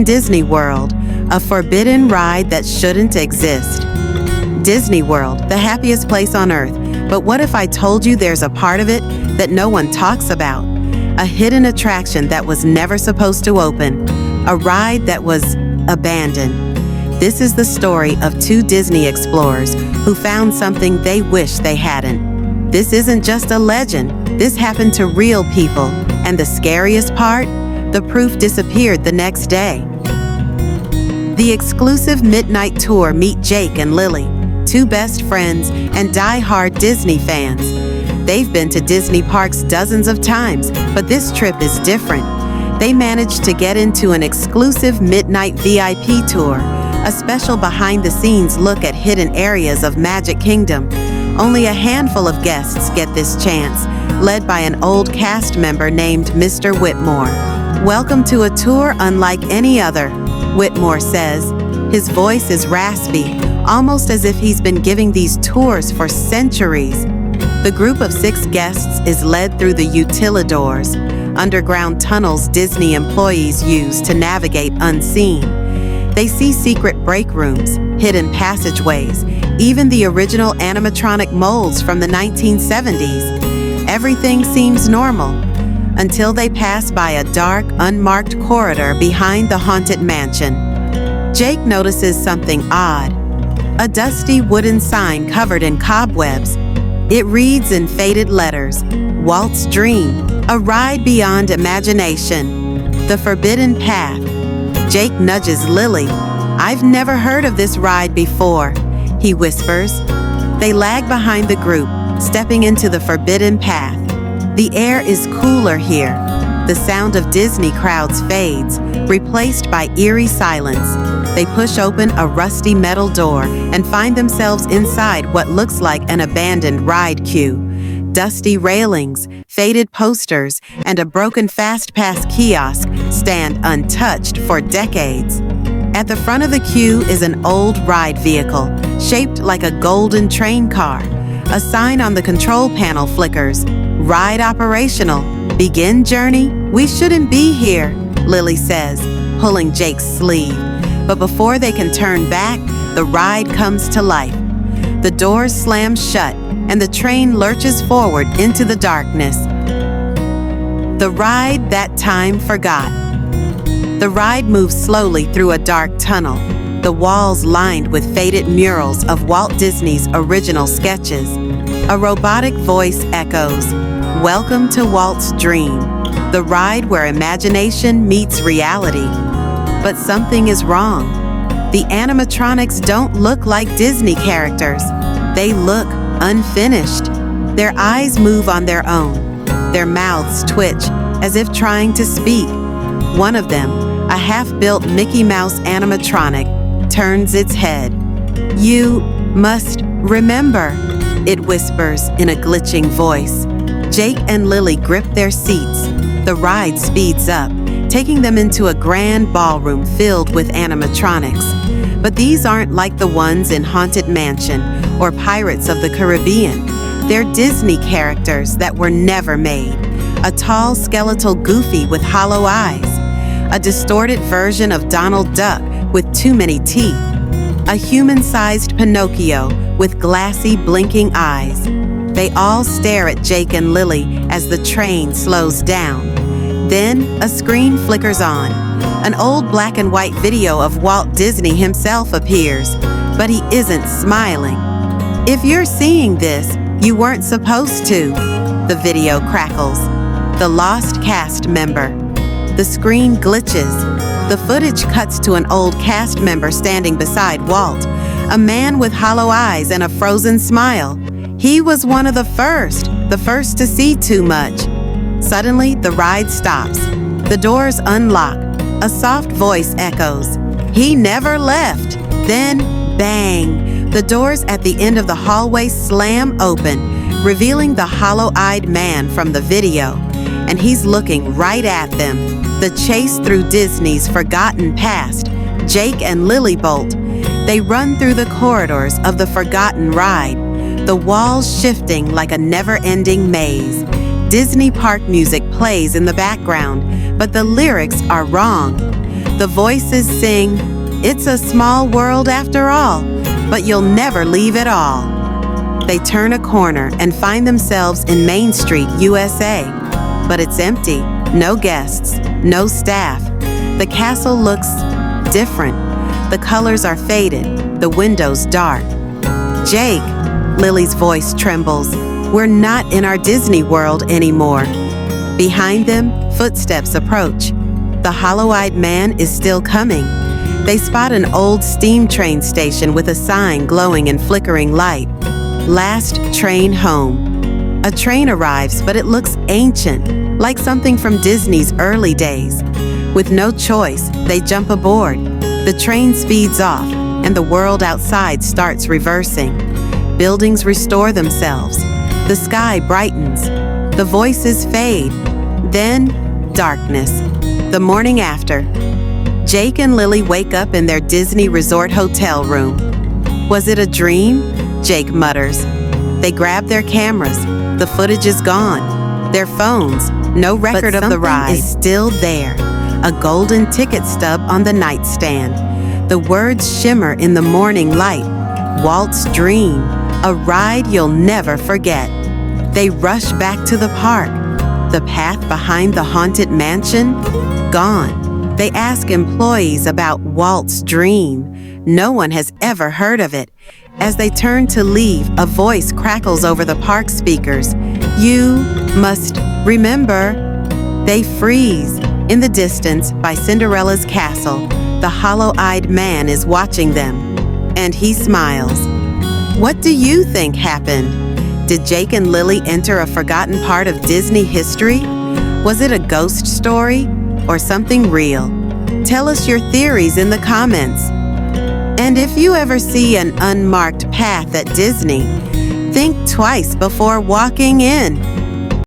Disney World, a forbidden ride that shouldn't exist. Disney World, the happiest place on earth. But what if I told you there's a part of it that no one talks about? A hidden attraction that was never supposed to open. A ride that was abandoned. This is the story of two Disney explorers who found something they wish they hadn't. This isn't just a legend. This happened to real people. And the scariest part? The proof disappeared the next day. The exclusive midnight tour meet Jake and Lily, two best friends and die-hard Disney fans. They've been to Disney parks dozens of times, but this trip is different. They managed to get into an exclusive midnight VIP tour, a special behind-the-scenes look at hidden areas of Magic Kingdom. Only a handful of guests get this chance, led by an old cast member named Mr. Whitmore. "Welcome to a tour unlike any other," Whitmore says. His voice is raspy, almost as if he's been giving these tours for centuries. The group of 6 guests is led through the utilidors, underground tunnels Disney employees use to navigate unseen. They see secret break rooms, hidden passageways, even the original animatronic molds from the 1970s. Everything seems normal, until they pass by a dark, unmarked corridor behind the haunted mansion. Jake notices something odd. A dusty wooden sign covered in cobwebs. It reads in faded letters, "Walt's Dream, a ride beyond imagination. The Forbidden Path." Jake nudges Lily. "I've never heard of this ride before," he whispers. They lag behind the group, stepping into the Forbidden Path. The air is cooler here. The sound of Disney crowds fades, replaced by eerie silence. They push open a rusty metal door and find themselves inside what looks like an abandoned ride queue. Dusty railings, faded posters, and a broken Fast Pass kiosk stand untouched for decades. At the front of the queue is an old ride vehicle, shaped like a golden train car. A sign on the control panel flickers, "Ride operational. Begin journey." "We shouldn't be here," Lily says, pulling Jake's sleeve. But before they can turn back, the ride comes to life. The doors slam shut, and the train lurches forward into the darkness. The ride that time forgot. The ride moves slowly through a dark tunnel, the walls lined with faded murals of Walt Disney's original sketches. A robotic voice echoes, "Welcome to Walt's Dream, the ride where imagination meets reality." But something is wrong. The animatronics don't look like Disney characters. They look unfinished. Their eyes move on their own. Their mouths twitch as if trying to speak. One of them, a half-built Mickey Mouse animatronic, turns its head. "You must remember," it whispers in a glitching voice. Jake and Lily grip their seats. The ride speeds up, taking them into a grand ballroom filled with animatronics. But these aren't like the ones in Haunted Mansion or Pirates of the Caribbean. They're Disney characters that were never made. A tall skeletal Goofy with hollow eyes. A distorted version of Donald Duck with too many teeth. A human-sized Pinocchio with glassy, blinking eyes. They all stare at Jake and Lily as the train slows down. Then a screen flickers on. An old black and white video of Walt Disney himself appears, but he isn't smiling. "If you're seeing this, you weren't supposed to," the video crackles. The lost cast member. The screen glitches. The footage cuts to an old cast member standing beside Walt, a man with hollow eyes and a frozen smile. He was one of the first to see too much. Suddenly, the ride stops. The doors unlock. A soft voice echoes, "He never left." Then, bang! The doors at the end of the hallway slam open, revealing the hollow-eyed man from the video. And he's looking right at them. The chase through Disney's forgotten past. Jake and Lily bolt. They run through the corridors of the forgotten ride, the walls shifting like a never-ending maze. Disney park music plays in the background, but the lyrics are wrong. The voices sing, "It's a small world after all, but you'll never leave it all." They turn a corner and find themselves in Main Street, USA. But it's empty, no guests, no staff. The castle looks different. The colors are faded, the windows dark. "Jake," Lily's voice trembles, "we're not in our Disney world anymore." Behind them, footsteps approach. The hollow-eyed man is still coming. They spot an old steam train station with a sign glowing in flickering light. "Last train home." A train arrives, but it looks ancient, like something from Disney's early days. With no choice, they jump aboard. The train speeds off, and the world outside starts reversing. Buildings restore themselves. The sky brightens. The voices fade. Then, darkness. The morning after, Jake and Lily wake up in their Disney resort hotel room. "Was it a dream?" Jake mutters. They grab their cameras. The footage is gone. Their phones, no record of the ride, is still there. A golden ticket stub on the nightstand. The words shimmer in the morning light. "Walt's Dream, a ride you'll never forget." They rush back to the park. The path behind the haunted mansion? Gone. They ask employees about Walt's Dream. No one has ever heard of it. As they turn to leave, a voice crackles over the park speakers. "You must remember." They freeze. In the distance, by Cinderella's castle, the hollow-eyed man is watching them, and he smiles. What do you think happened? Did Jake and Lily enter a forgotten part of Disney history? Was it a ghost story or something real? Tell us your theories in the comments. And if you ever see an unmarked path at Disney, think twice before walking in.